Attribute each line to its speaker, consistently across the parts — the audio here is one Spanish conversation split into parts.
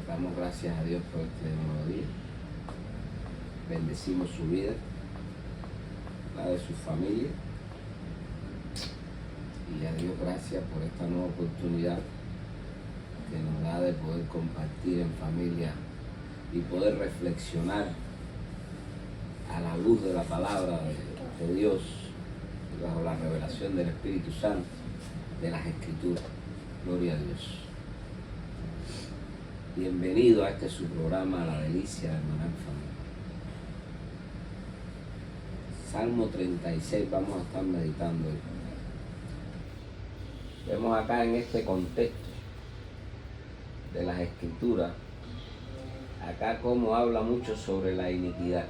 Speaker 1: Damos gracias a Dios por este nuevo día. Bendecimos su vida, la de su familia. Y a Dios gracias por esta nueva oportunidad que nos da de poder compartir en familia y poder reflexionar a la luz de la palabra de Dios, bajo la revelación del Espíritu Santo, de las Escrituras. Gloria a Dios. Bienvenido a este su programa, La Delicia de Hermanar Familia. Salmo 36 vamos a estar meditando hoy. Vemos acá en este contexto de las Escrituras, acá como habla mucho sobre la iniquidad.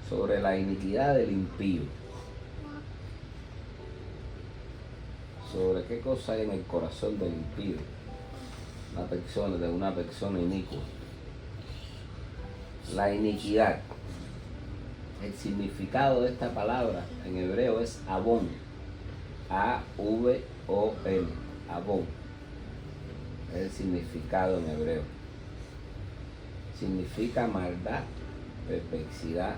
Speaker 1: Sobre la iniquidad del impío. Sobre qué cosa hay en el corazón del impío, de una persona inicua. La iniquidad. El significado de esta palabra en hebreo es abón. A-V-O-N. Abón. Es el significado en hebreo. Significa maldad, perversidad,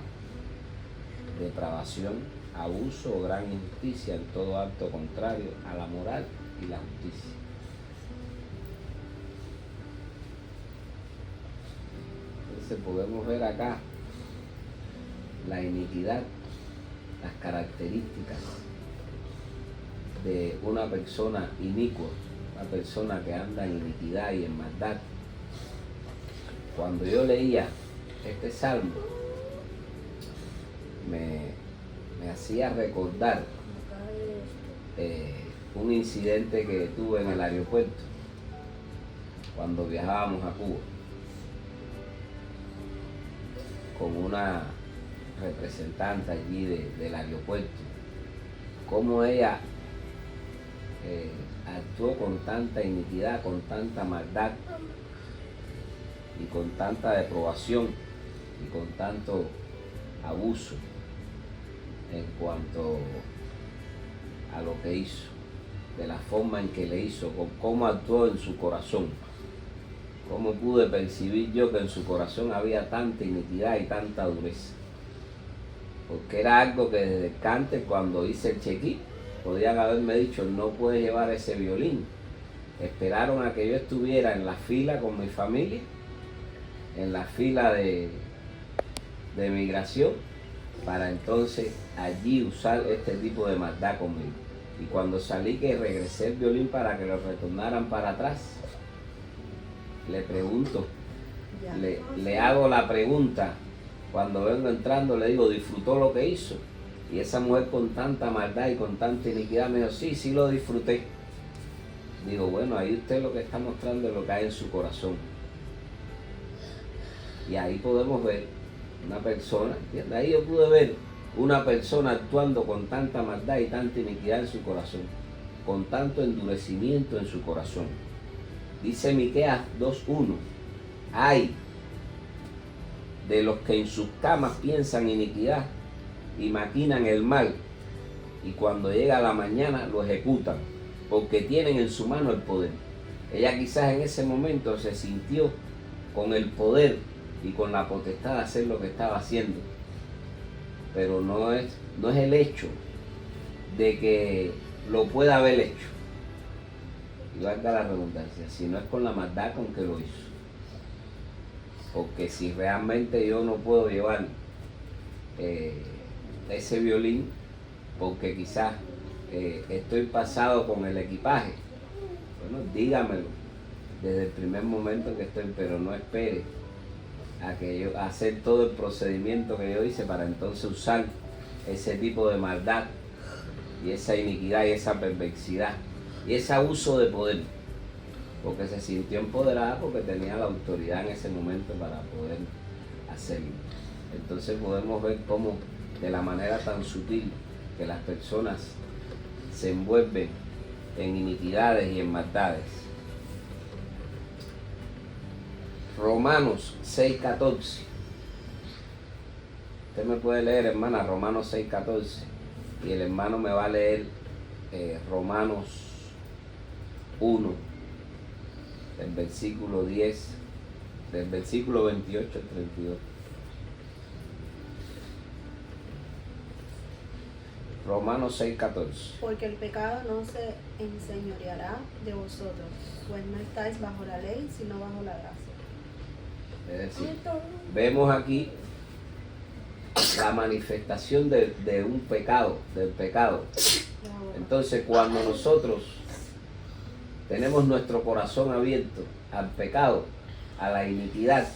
Speaker 1: depravación, abuso o gran injusticia en todo acto contrario a la moral y la justicia. Entonces podemos ver acá la iniquidad, las características de una persona inicua, una persona que anda en iniquidad y en maldad. Cuando yo leía este salmo, me hacía recordar un incidente que tuve en el aeropuerto cuando viajábamos a Cuba con una representante allí del aeropuerto. Cómo ella actuó con tanta iniquidad, con tanta maldad y con tanta deprobación y con tanto abuso en cuanto a lo que hizo, de la forma en que le hizo, con cómo actuó en su corazón. Cómo pude percibir yo que en su corazón había tanta iniquidad y tanta dureza. Porque era algo que desde el cante, cuando hice el check-in, podían haberme dicho: no puedes llevar ese violín. Esperaron a que yo estuviera en la fila con mi familia, en la fila de migración, para entonces allí usar este tipo de maldad conmigo. Y cuando salí, que regresé el violín para que lo retornaran para atrás, le pregunto, le hago la pregunta, cuando vengo entrando le digo: ¿disfrutó lo que hizo? Y esa mujer, con tanta maldad y con tanta iniquidad, me dijo: sí lo disfruté. Digo: bueno, ahí usted lo que está mostrando es lo que hay en su corazón. Y ahí podemos ver una persona, ¿entiendes? Ahí yo pude ver una persona actuando con tanta maldad y tanta iniquidad en su corazón, con tanto endurecimiento en su corazón. Dice Miqueas 2:1: ay de los que en sus camas piensan iniquidad y maquinan el mal, y cuando llega la mañana lo ejecutan, porque tienen en su mano el poder. Ella quizás en ese momento se sintió con el poder y con la potestad de hacer lo que estaba haciendo, pero no es el hecho de que lo pueda haber hecho, y valga la redundancia, sino es con la maldad con que lo hizo. Porque si realmente yo no puedo llevar ese violín, porque quizás estoy pasado con el equipaje, bueno, dígamelo desde el primer momento que estoy, pero no espere a que yo hacer todo el procedimiento que yo hice para entonces usar ese tipo de maldad y esa iniquidad y esa perversidad y ese abuso de poder, porque se sintió empoderada, porque tenía la autoridad en ese momento para poder hacerlo. Entonces podemos ver cómo, de la manera tan sutil que las personas se envuelven en iniquidades y en maldades. Romanos 6:14. Usted me puede leer, hermana, Romanos 6:14, y el hermano me va a leer Romanos 1, del versículo 10, del versículo 28 al 32. Romanos 6:14.
Speaker 2: Porque el pecado no se enseñoreará de vosotros, pues no estáis bajo la ley, sino bajo la gracia.
Speaker 1: Es decir, vemos aquí la manifestación de un pecado, del pecado. Entonces, cuando nosotros tenemos nuestro corazón abierto al pecado, a la iniquidad,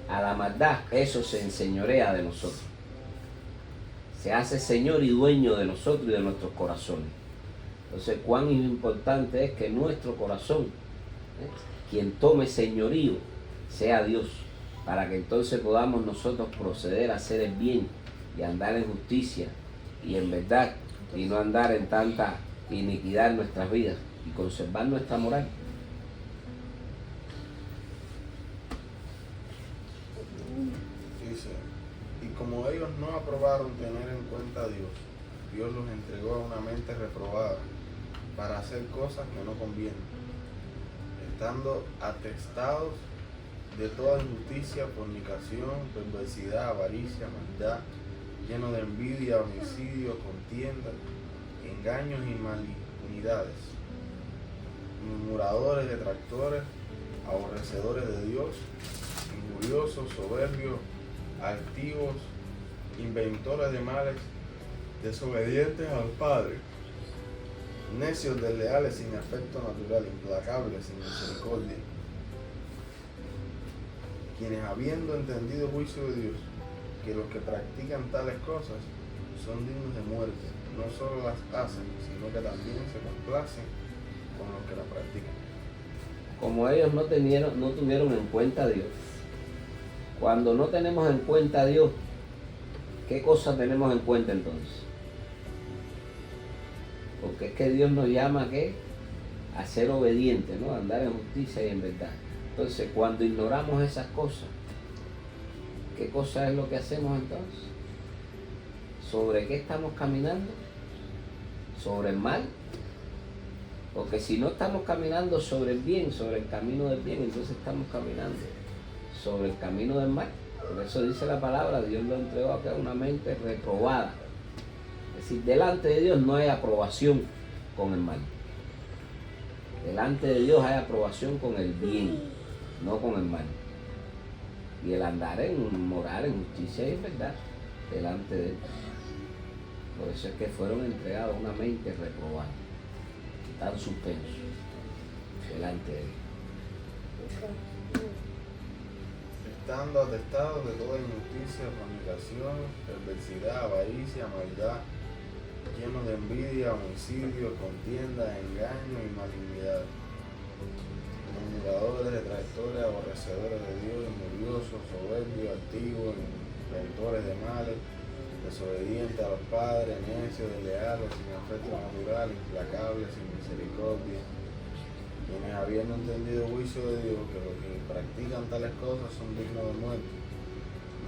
Speaker 1: a la maldad, eso se enseñorea de nosotros. Se hace Señor y dueño de nosotros y de nuestros corazones. Entonces, cuán importante es que nuestro corazón, quien tome señorío, sea Dios, para que entonces podamos nosotros proceder a hacer el bien y andar en justicia y en verdad, y no andar en tanta iniquidad en nuestras vidas y conservar nuestra moral.
Speaker 3: Dice, y como ellos no aprobaron tener en cuenta a Dios, Dios los entregó a una mente reprobada para hacer cosas que no convienen, estando atestados de toda injusticia, fornicación, perversidad, avaricia, maldad, lleno de envidia, homicidio, contienda, engaños y malignidades, murmuradores, detractores, aborrecedores de Dios, injuriosos, soberbios, altivos, inventores de males, desobedientes al Padre, necios, desleales, sin afecto natural, implacables, sin misericordia, quienes habiendo entendido el juicio de Dios, que los que practican tales cosas son dignos de muerte, no solo las hacen, sino que también se complacen con los que la practican.
Speaker 1: Como ellos no tuvieron en cuenta a Dios. Cuando no tenemos en cuenta a Dios, ¿qué cosa tenemos en cuenta entonces? Porque es que Dios nos llama a ser obedientes, ¿no? A andar en justicia y en verdad. Entonces, cuando ignoramos esas cosas, ¿qué cosa es lo que hacemos entonces? ¿Sobre qué estamos caminando? ¿Sobre el mal? Porque si no estamos caminando sobre el bien, sobre el camino del bien, entonces estamos caminando sobre el camino del mal. Por eso dice la palabra, Dios lo entregó acá a una mente reprobada. Es decir, delante de Dios no hay aprobación con el mal. Delante de Dios hay aprobación con el bien, no con el mal. Y el andar en moral, en justicia y en verdad, delante de Él. Por eso es que fueron entregados a una mente reprobada. Están suspensos delante de Él.
Speaker 3: Estando atestados de toda injusticia, fornicación, perversidad, avaricia, maldad, llenos de envidia, homicidio, contienda, engaño y malignidad, murmuradores, detractores, aborrecedores de Dios, injuriosos, soberbios, altivos, inventores de males, desobedientes a los padres, necios, desleales, sin afecto natural, implacables, sin misericordia, quienes habiendo entendido el juicio de Dios, que los que practican tales cosas son dignos de muerte,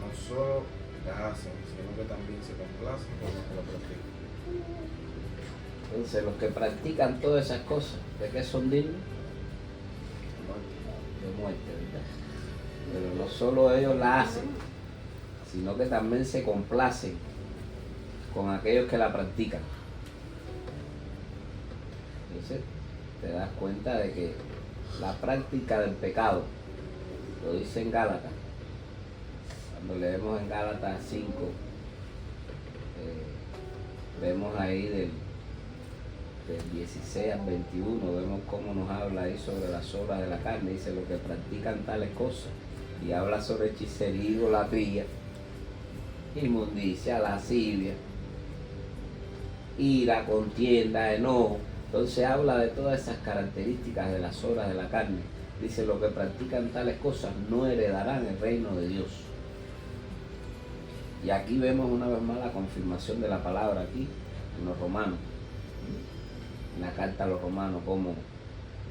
Speaker 3: no solo las hacen, sino que también se complacen con los que las practican.
Speaker 1: Entonces, los que practican todas esas cosas, ¿de qué son dignos? De muerte, ¿verdad? Pero no solo ellos la hacen, sino que también se complacen con aquellos que la practican. Entonces, te das cuenta de que la práctica del pecado, lo dice en Gálatas, cuando leemos en Gálatas 5, vemos ahí del 16 al 21, vemos cómo nos habla ahí sobre las obras de la carne. Dice, los que practican tales cosas, y habla sobre hechicería, idolatría, inmundicia, lascivia, ira, contienda, enojo. Entonces habla de todas esas características de las obras de la carne. Dice, los que practican tales cosas no heredarán el reino de Dios. Y aquí vemos una vez más la confirmación de la palabra aquí, en los Romanos, en la carta a los Romanos, como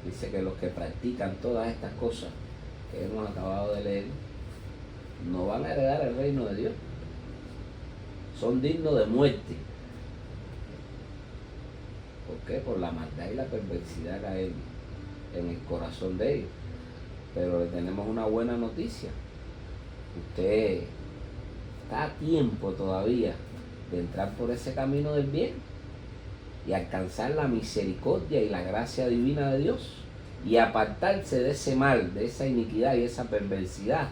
Speaker 1: dice que los que practican todas estas cosas que hemos acabado de leer, no van a heredar el reino de Dios. Son dignos de muerte. ¿Por qué? Por la maldad y la perversidad que hay en el corazón de ellos. Pero le tenemos una buena noticia. Usted está a tiempo todavía de entrar por ese camino del bien y alcanzar la misericordia y la gracia divina de Dios y apartarse de ese mal, de esa iniquidad y esa perversidad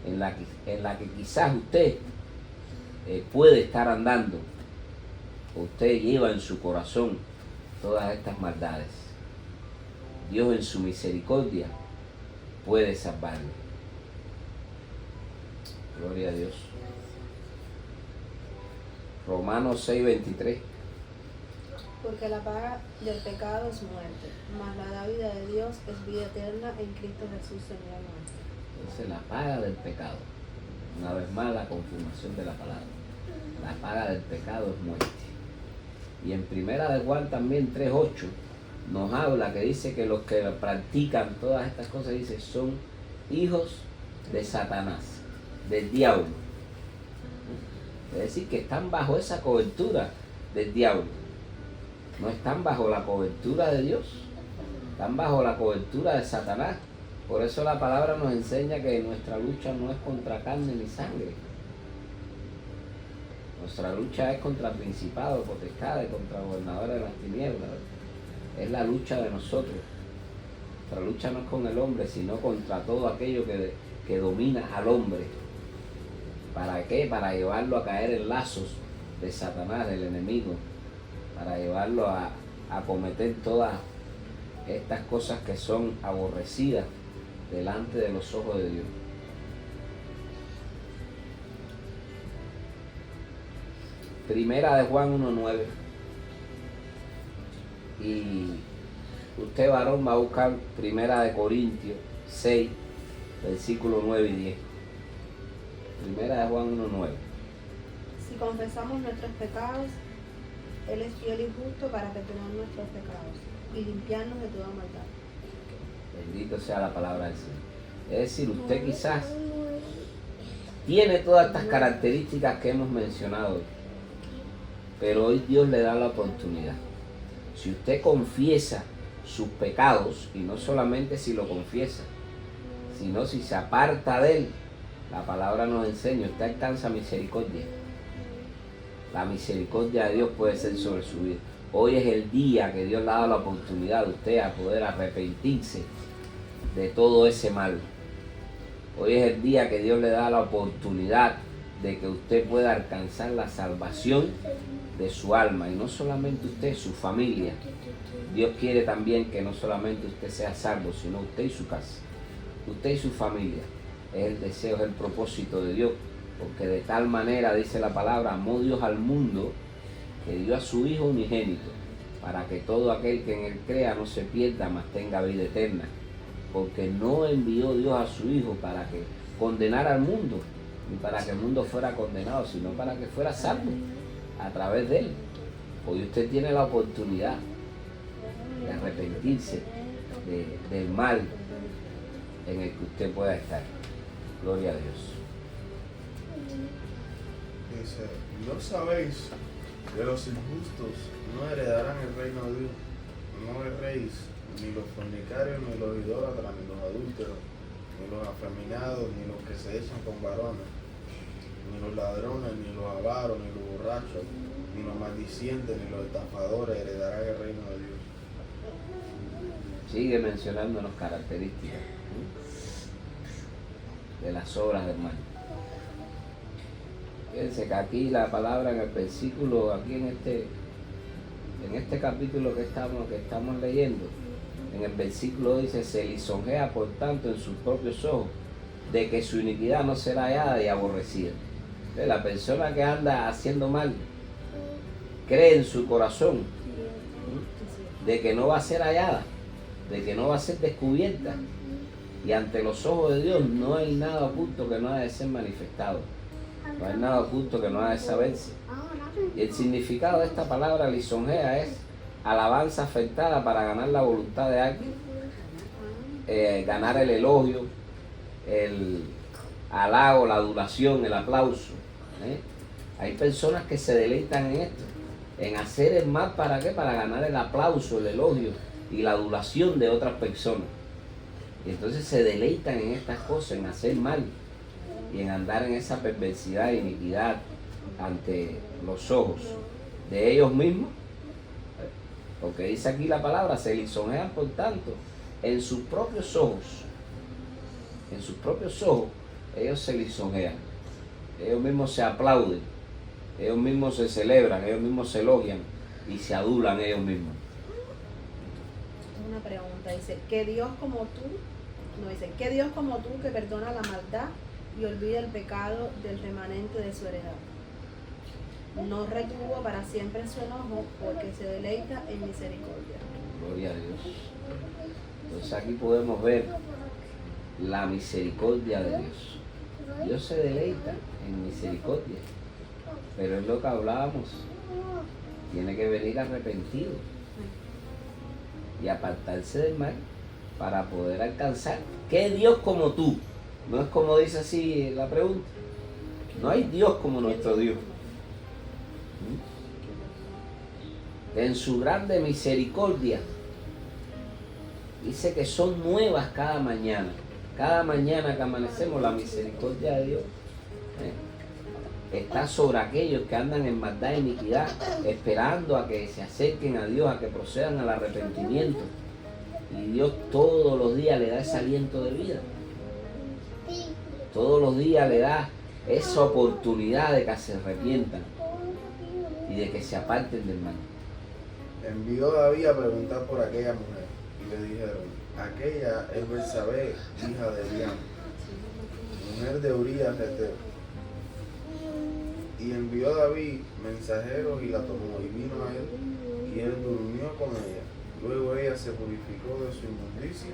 Speaker 1: en la que quizás usted puede estar andando. Usted lleva en su corazón todas estas maldades. Dios en su misericordia puede salvarle. Gloria a Dios. Romanos 6:23.
Speaker 2: Porque la paga del pecado es muerte, mas la dádiva de Dios es vida eterna en Cristo Jesús, Señor nuestro.
Speaker 1: Entonces la paga del pecado, una vez más la confirmación de la palabra, la paga del pecado es muerte. Y en Primera de Juan también 3:8 nos habla que dice que los que practican todas estas cosas, dice, son hijos de Satanás, del diablo. Es decir, que están bajo esa cobertura del diablo. No están bajo la cobertura de Dios, están bajo la cobertura de Satanás. Por eso la palabra nos enseña que nuestra lucha no es contra carne ni sangre. Nuestra lucha es contra principados, potestades, contra gobernadores de las tinieblas. Es la lucha de nosotros. Nuestra lucha no es con el hombre, sino contra todo aquello que domina al hombre. ¿Para qué? Para llevarlo a caer en lazos de Satanás, del enemigo. Para llevarlo a cometer todas estas cosas que son aborrecidas delante de los ojos de Dios. Primera de Juan 1:9. Y usted, varón, va a buscar Primera de Corintios 6, versículos 9 y 10. Primera de Juan 1:9.
Speaker 2: Si confesamos nuestros pecados, Él es fiel y justo para perdonar nuestros pecados y limpiarnos de toda maldad.
Speaker 1: Bendito sea la palabra del Señor. Es decir, usted quizás tiene todas estas características que hemos mencionado, pero hoy Dios le da la oportunidad. Si usted confiesa sus pecados, y no solamente si lo confiesa, sino si se aparta de él, la palabra nos enseña, usted alcanza misericordia. La misericordia de Dios puede ser sobre su vida. Hoy es el día que Dios le ha dado la oportunidad a usted a poder arrepentirse de todo ese mal. Hoy es el día que Dios le da la oportunidad de que usted pueda alcanzar la salvación de su alma. Y no solamente usted, su familia. Dios quiere también que no solamente usted sea salvo, sino usted y su casa. Usted y su familia. Es el deseo, es el propósito de Dios. Porque de tal manera, dice la palabra, amó Dios al mundo, que dio a su Hijo unigénito, para que todo aquel que en él crea no se pierda, mas tenga vida eterna. Porque no envió Dios a su Hijo para que condenara al mundo, ni para que el mundo fuera condenado, sino para que fuera salvo a través de él. Hoy usted tiene la oportunidad de arrepentirse del mal en el que usted pueda estar. Gloria a Dios.
Speaker 3: Dice, ¿no sabéis que los injustos no heredarán el reino de Dios? No erréis, ni los fornicarios, ni los idólatras, ni los adúlteros, ni los afeminados, ni los que se echan con varones, ni los ladrones, ni los avaros, ni los borrachos, ni los maldicientes, ni los estafadores heredarán el reino de Dios.
Speaker 1: Sigue mencionándonos características de las obras del mal. Fíjense que aquí la palabra en el versículo, aquí en este capítulo que estamos leyendo, en el versículo dice, se lisonjea por tanto en sus propios ojos, de que su iniquidad no será hallada y aborrecida. Entonces, la persona que anda haciendo mal, cree en su corazón de que no va a ser hallada, de que no va a ser descubierta, y ante los ojos de Dios no hay nada oculto que no haya de ser manifestado. No hay nada oculto que no ha de saberse. Y el significado de esta palabra lisonjea es alabanza afectada para ganar la voluntad de alguien, ganar el elogio, el halago, la adulación, el aplauso. Hay personas que se deleitan en esto, en hacer el mal. ¿Para qué? Para ganar el aplauso, el elogio y la adulación de otras personas. Y entonces se deleitan en estas cosas, en hacer mal y en andar en esa perversidad e iniquidad ante los ojos de ellos mismos. Porque dice aquí la palabra, se lisonjean por tanto en sus propios ojos. En sus propios ojos ellos se lisonjean. Ellos mismos se aplauden. Ellos mismos se celebran, ellos mismos se elogian y se adulan ellos mismos.
Speaker 2: Una pregunta, dice, ¿qué Dios como tú? No, dice, ¿qué Dios como tú que perdona la maldad y olvida el pecado del remanente de su heredad? No retuvo para siempre su enojo porque se deleita en misericordia.
Speaker 1: Gloria a Dios. Entonces aquí podemos ver la misericordia de Dios. Dios se deleita en misericordia. Pero es lo que hablábamos. Tiene que venir arrepentido y apartarse del mal para poder alcanzar. ¿Qué Dios como tú? No es como dice así la pregunta. No hay Dios como nuestro Dios. En su grande misericordia dice que son nuevas cada mañana. Cada mañana que amanecemos, la misericordia de Dios está sobre aquellos que andan en maldad e iniquidad, esperando a que se acerquen a Dios, a que procedan al arrepentimiento. Y Dios todos los días le da ese aliento de vida. Todos los días le da esa oportunidad de que se arrepientan y de que se aparten del mal.
Speaker 3: Envió David a preguntar por aquella mujer y le dijeron, aquella es Betsabé, hija de Eliam, mujer de Urías de Heteo. Y envió David mensajeros y la tomó y vino a él y él durmió con ella. Luego ella se purificó de su inmundicia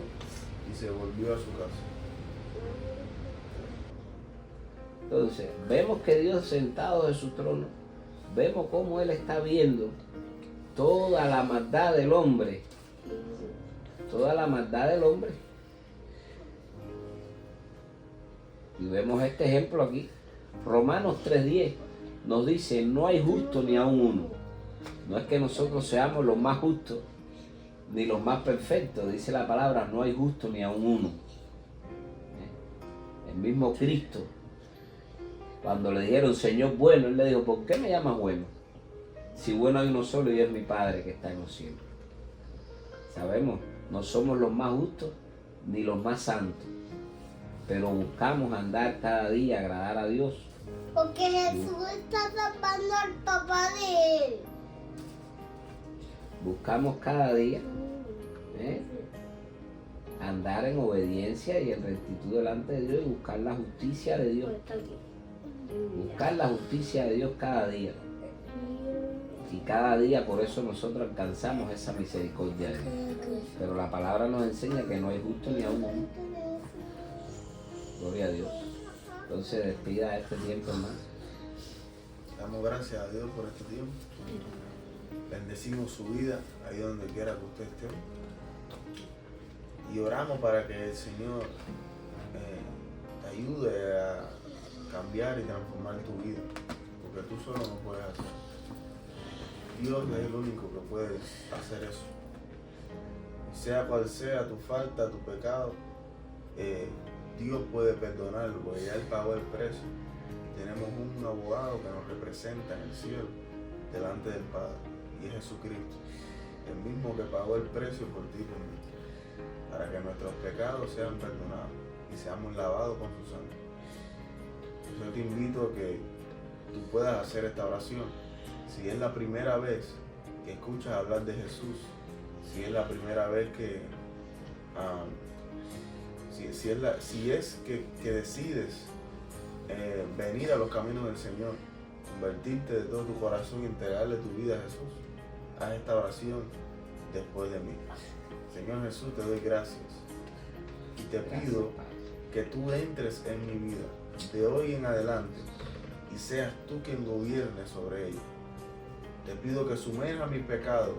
Speaker 3: y se volvió a su casa.
Speaker 1: Entonces, vemos que Dios sentado de su trono, vemos cómo Él está viendo toda la maldad del hombre. Toda la maldad del hombre. Y vemos este ejemplo aquí. Romanos 3:10 nos dice, no hay justo ni aun uno. No es que nosotros seamos los más justos, ni los más perfectos. Dice la palabra, no hay justo ni aun uno. El mismo Cristo, cuando le dijeron, Señor bueno, Él le dijo, ¿por qué me llamas bueno? Si bueno hay uno solo y es mi Padre que está en los cielos. Sabemos, no somos los más justos ni los más santos, pero buscamos andar cada día, agradar a Dios.
Speaker 4: Porque Jesús está salvando al papá de él.
Speaker 1: Buscamos cada día andar en obediencia y en rectitud delante de Dios y buscar la justicia de Dios. Buscar la justicia de Dios cada día. Y cada día por eso nosotros alcanzamos esa misericordia de Dios. Pero la palabra nos enseña que no hay justo ni aun uno. Gloria a Dios. Entonces despida este tiempo, hermano.
Speaker 3: Damos gracias a Dios por este tiempo. Bendecimos su vida ahí donde quiera que usted esté. Y oramos para que el Señor te ayude a cambiar y transformar tu vida. Porque tú solo no puedes hacer. Dios es el único que puede hacer eso. Y sea cual sea tu falta, tu pecado, Dios puede perdonarlo, porque ya Él pagó el precio. Y tenemos un abogado que nos representa en el cielo, delante del Padre, y es Jesucristo, el mismo que pagó el precio por ti y por mí, para que nuestros pecados sean perdonados y seamos lavados con su sangre. Yo te invito a que tú puedas hacer esta oración. Si es la primera vez que escuchas hablar de Jesús, si es la primera vez que si es que decides venir a los caminos del Señor, convertirte de todo tu corazón y entregarle tu vida a Jesús, haz esta oración después de mí. Señor Jesús, te doy gracias y te pido que tú entres en mi vida de hoy en adelante y seas tú quien gobierne sobre ella. Te pido que sumerja mi pecado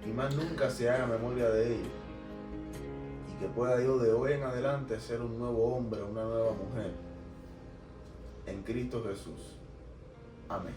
Speaker 3: y más nunca se haga memoria de ello. Y que pueda yo de hoy en adelante ser un nuevo hombre, una nueva mujer. En Cristo Jesús. Amén.